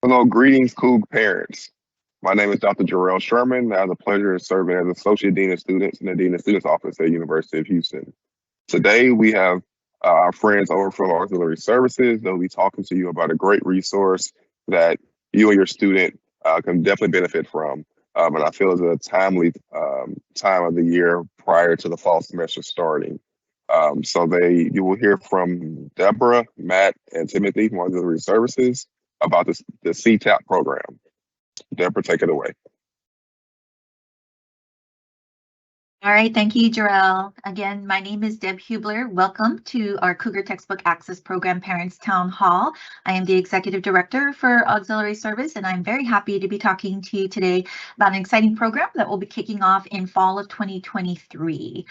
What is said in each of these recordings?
Hello, greetings, Coug parents. My name is Dr. Jarrell Sherman. I have the pleasure of serving as Associate Dean of Students in the Dean of Students Office at University of Houston. Today, we have our friends over from Auxiliary Services. They'll be talking to you about a great resource that you and your student can definitely benefit from. And I feel it's a timely time of the year prior to the fall semester starting. You will hear from Deborah, Matt, and Timothy from Auxiliary Services about the CTAP program. Deborah, take it away. All right, thank you, Jarrell. Again, my name is Deb Hubler. Welcome to our Cougar Textbook Access Program Parents Town Hall. I am the Executive Director for Auxiliary Service, and I'm very happy to be talking to you today about an exciting program that will be kicking off in fall of 2023.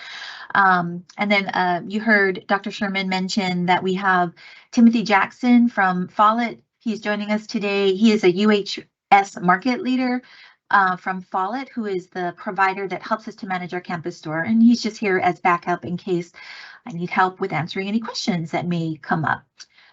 And then you heard Dr. Sherman mention that we have Timothy Jackson from Follett. He's joining us today. He is a UHS market leader from Follett, who is the provider that helps us to manage our campus store. And he's just here as backup in case I need help with answering any questions that may come up.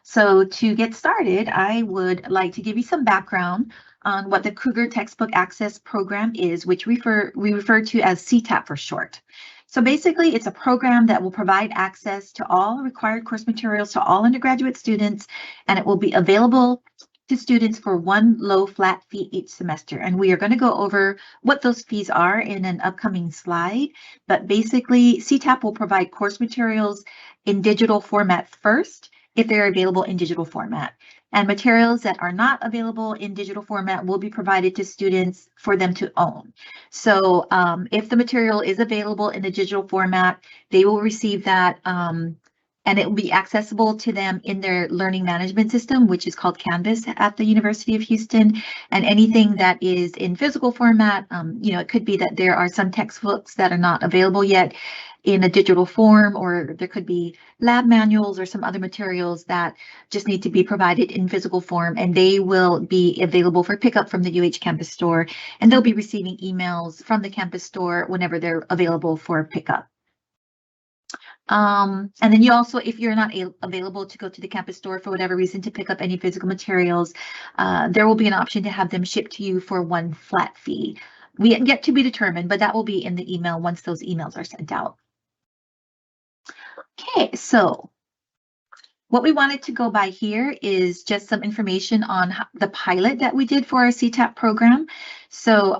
So to get started, I would like to give you some background on what the Cougar Textbook Access Program is, which we refer to as CTAP for short. So basically, it's a program that will provide access to all required course materials to all undergraduate students, and it will be available to students for one low flat fee each semester. And we are going to go over what those fees are in an upcoming slide. But basically, CTAP will provide course materials in digital format first, if they're available in digital format. And materials that are not available in digital format will be provided to students for them to own. So if the material is available in the digital format, they will receive that and it will be accessible to them in their learning management system, which is called Canvas at the University of Houston. And anything that is in physical format, it could be that there are some textbooks that are not available yet in a digital form, or there could be lab manuals or some other materials that just need to be provided in physical form, and they will be available for pickup from the UH Campus Store, and they'll be receiving emails from the campus store whenever they're available for pickup. And then you also, if you're not available to go to the campus store for whatever reason to pick up any physical materials, there will be an option to have them shipped to you for one flat fee. We yet to be determined, but that will be in the email once those emails are sent out. Okay, so what we wanted to go by here is just some information on the pilot that we did for our CTAP program. So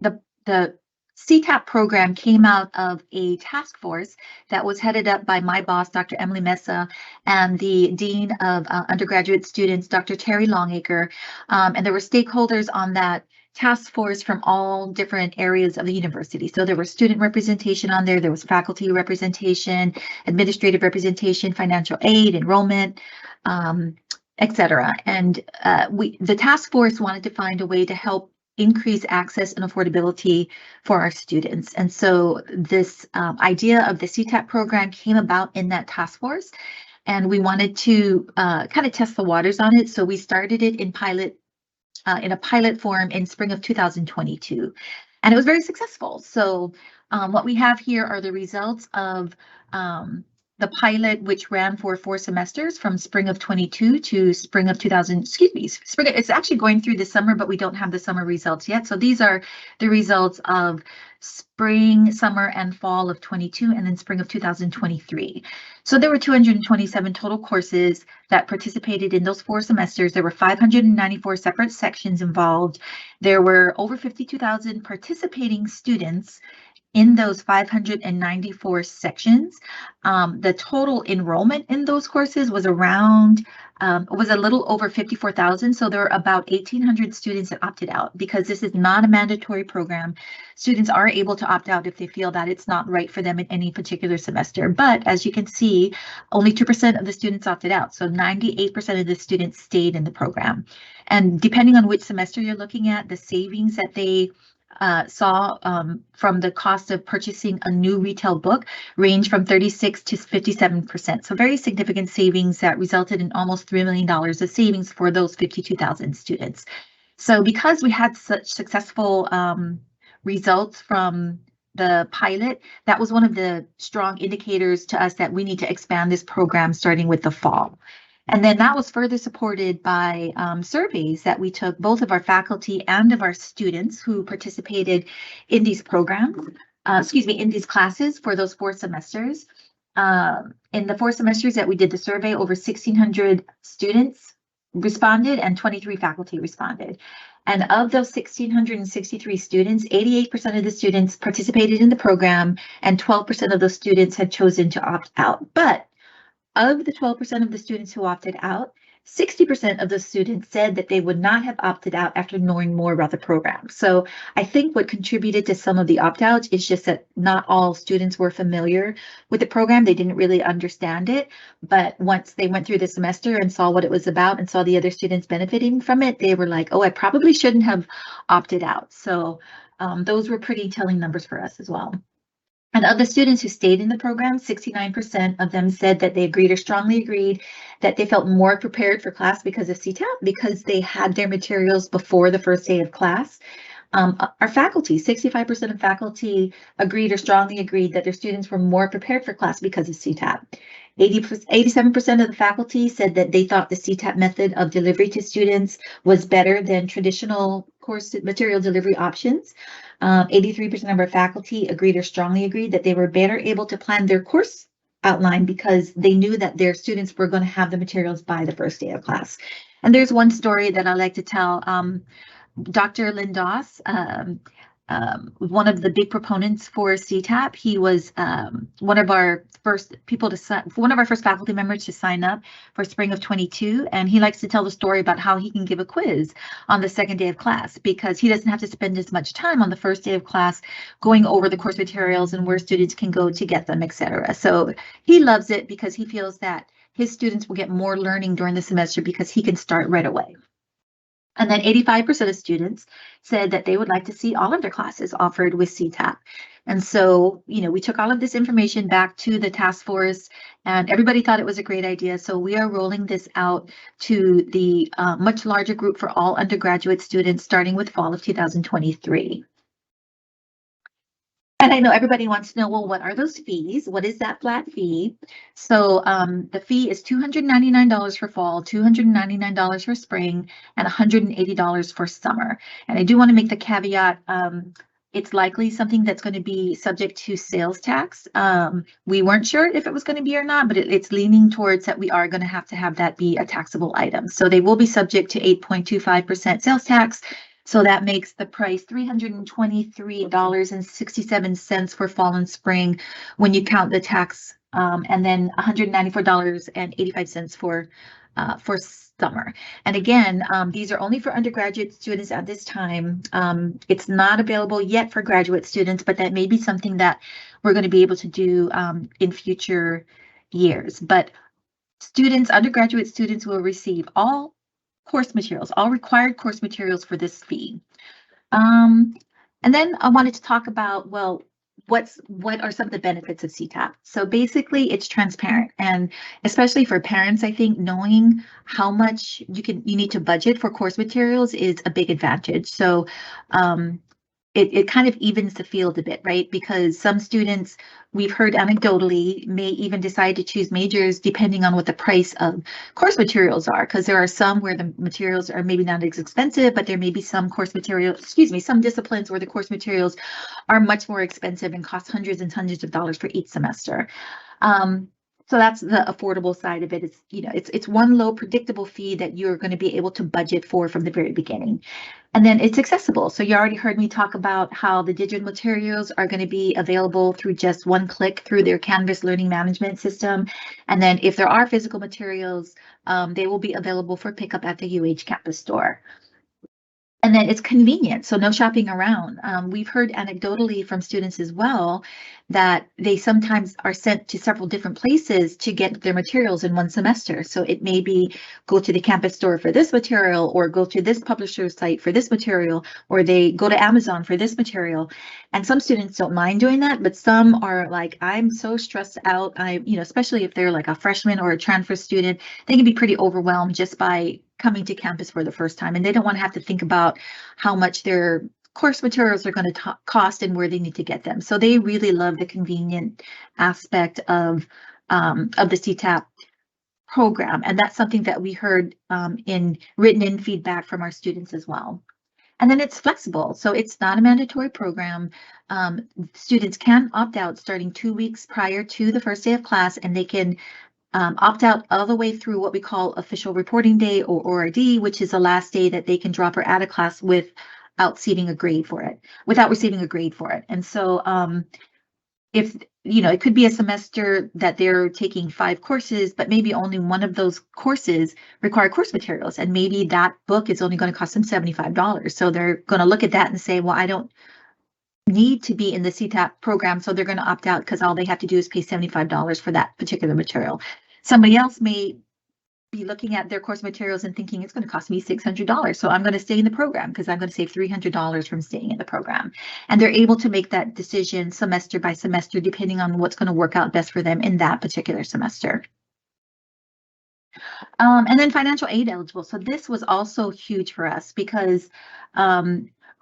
the CTAP program came out of a task force that was headed up by my boss, Dr. Emily Mesa, and the Dean of Undergraduate Students, Dr. Terry Longacre. And there were stakeholders on that task force from all different areas of the university. So there was student representation on there, there was faculty representation, administrative representation, financial aid, enrollment, etc. And the task force wanted to find a way to help increase access and affordability for our students. And so this idea of the CTAP program came about in that task force, and we wanted to kind of test the waters on it. So we started it in a pilot form in spring of 2022, and it was very successful. So what we have here are the results of the pilot, which ran for 4 semesters from spring of 22 to spring of 2000, spring, it's actually going through the summer, but we don't have the summer results yet. So these are the results of spring, summer, and fall of 22, and then spring of 2023. So there were 227 total courses that participated in those 4 semesters. There were 594 separate sections involved. There were over 52,000 participating students in those 594 sections. The total enrollment in those courses was was a little over 54,000. So there were about 1,800 students that opted out, because this is not a mandatory program. Students are able to opt out if they feel that it's not right for them in any particular semester. But as you can see, only 2% of the students opted out. So 98% of the students stayed in the program. And depending on which semester you're looking at, the savings that they saw from the cost of purchasing a new retail book range from 36 to 57%. So very significant savings that resulted in almost $3 million of savings for those 52,000 students. So because we had such successful results from the pilot, that was one of the strong indicators to us that we need to expand this program starting with the fall. And then that was further supported by surveys that we took, both of our faculty and of our students who participated in these programs, in these classes for those 4 semesters. In the 4 semesters that we did the survey, over 1,600 students responded and 23 faculty responded. And of those 1,663 students, 88% of the students participated in the program and 12% of those students had chosen to opt out. But of the 12% of the students who opted out, 60% of the students said that they would not have opted out after knowing more about the program. So I think what contributed to some of the opt-outs is just that not all students were familiar with the program. They didn't really understand it. But once they went through the semester and saw what it was about and saw the other students benefiting from it, they were like, oh, I probably shouldn't have opted out. So those were pretty telling numbers for us as well. And of the students who stayed in the program, 69% of them said that they agreed or strongly agreed that they felt more prepared for class because of CTAP, because they had their materials before the first day of class. Our faculty, 65% of faculty agreed or strongly agreed that their students were more prepared for class because of CTAP. 87% of the faculty said that they thought the CTAP method of delivery to students was better than traditional course material delivery options. 83% of our faculty agreed or strongly agreed that they were better able to plan their course outline because they knew that their students were going to have the materials by the first day of class. And there's one story that I like to tell. Dr. Lindos, one of the big proponents for CTAP, he was one of our first faculty members to sign up for spring of 22, and he likes to tell the story about how he can give a quiz on the second day of class because he doesn't have to spend as much time on the first day of class going over the course materials and where students can go to get them, etc. So he loves it because he feels that his students will get more learning during the semester because he can start right away. And then 85% of students said that they would like to see all of their classes offered with CTAP. And so, we took all of this information back to the task force and everybody thought it was a great idea. So we are rolling this out to the much larger group for all undergraduate students starting with fall of 2023. And I know everybody wants to know, well, what are those fees? What is that flat fee? So the fee is $299 for fall, $299 for spring, and $180 for summer. And I do want to make the caveat, it's likely something that's going to be subject to sales tax. We weren't sure if it was going to be or not, but it's leaning towards that we are going to have that be a taxable item. So they will be subject to 8.25% sales tax. So that makes the price $323.67 for fall and spring when you count the tax, and then $194.85 for summer. And again, these are only for undergraduate students at this time. It's not available yet for graduate students, but that may be something that we're going to be able to do in future years. But undergraduate students will receive all required course materials for this fee. And then I wanted to talk about, well, what are some of the benefits of CTAP? So basically it's transparent, and especially for parents, I think knowing how much you need to budget for course materials is a big advantage. So it kind of evens the field a bit, right? Because some students, we've heard anecdotally, may even decide to choose majors depending on what the price of course materials are, because there are some where the materials are maybe not as expensive, but there may be some some disciplines where the course materials are much more expensive and cost hundreds and hundreds of dollars for each semester. So that's the affordable side of it. It's one low predictable fee that you're going to be able to budget for from the very beginning. And then it's accessible. So you already heard me talk about how the digital materials are going to be available through just one click through their Canvas learning management system. And then if there are physical materials, they will be available for pickup at the UH campus store. And then it's convenient, so no shopping around. We've heard anecdotally from students as well that they sometimes are sent to several different places to get their materials in one semester. So it may be go to the campus store for this material, or go to this publisher's site for this material, or they go to Amazon for this material. And some students don't mind doing that, but some are like, I'm so stressed out. Especially if they're like a freshman or a transfer student, they can be pretty overwhelmed just by coming to campus for the first time, and they don't want to have to think about how much their course materials are going to cost and where they need to get them. So they really love the convenient aspect of the CTAP program. And that's something that we heard in written feedback from our students as well. And then it's flexible, so it's not a mandatory program. Students can opt out starting 2 weeks prior to the first day of class, and they can opt out all the way through what we call official reporting day, or ORD, which is the last day that they can drop or add a class without receiving a grade for it. And so if, it could be a semester that they're taking 5 courses, but maybe only one of those courses require course materials, and maybe that book is only going to cost them $75. So they're going to look at that and say, well, I don't need to be in the CTAP program, so they're going to opt out because all they have to do is pay $75 for that particular material. Somebody else may be looking at their course materials and thinking it's going to cost me $600, so I'm going to stay in the program because I'm going to save $300 from staying in the program. And they're able to make that decision semester by semester, depending on what's going to work out best for them in that particular semester. And then financial aid eligible. So this was also huge for us because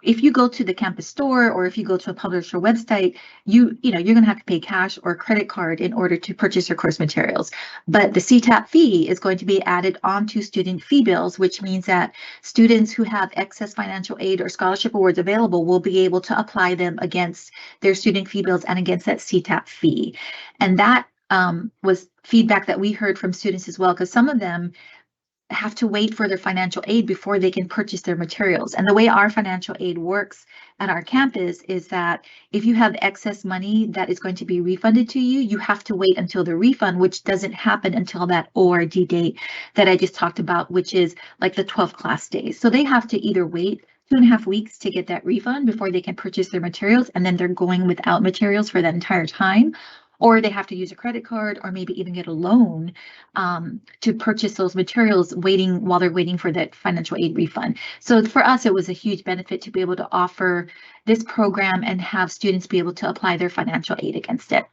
if you go to the campus store, or if you go to a publisher website, you're going to have to pay cash or credit card in order to purchase your course materials. But the CTAP fee is going to be added onto student fee bills, which means that students who have excess financial aid or scholarship awards available will be able to apply them against their student fee bills and against that CTAP fee. And that was feedback that we heard from students as well, because some of them have to wait for their financial aid before they can purchase their materials. And the way our financial aid works at our campus is that if you have excess money that is going to be refunded to you, you have to wait until the refund, which doesn't happen until that ORD date that I just talked about, which is like the 12 class days. So they have to either wait 2.5 weeks to get that refund before they can purchase their materials, and then they're going without materials for that entire time, or they have to use a credit card or maybe even get a loan to purchase those materials while they're waiting for that financial aid refund. So for us, it was a huge benefit to be able to offer this program and have students be able to apply their financial aid against it.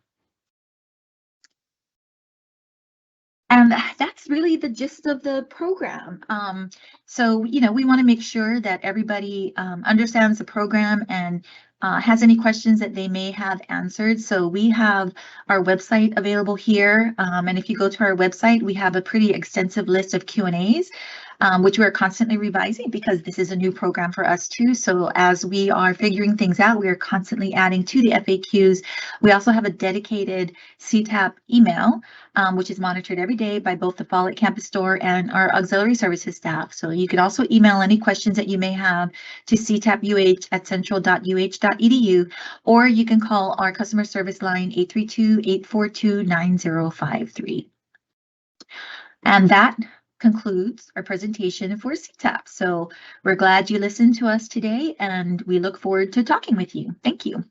And that's really the gist of the program. So, we want to make sure that everybody understands the program and has any questions that they may have answered. So we have our website available here. And if you go to our website, we have a pretty extensive list of Q&As, which we're constantly revising because this is a new program for us too. So as we are figuring things out, we are constantly adding to the FAQs. We also have a dedicated CTAP email, which is monitored every day by both the Follett Campus Store and our auxiliary services staff. So you can also email any questions that you may have to ctapuh@central.uh.edu, or you can call our customer service line 832-842-9053. And that concludes our presentation for CTAP. So we're glad you listened to us today, and we look forward to talking with you. Thank you.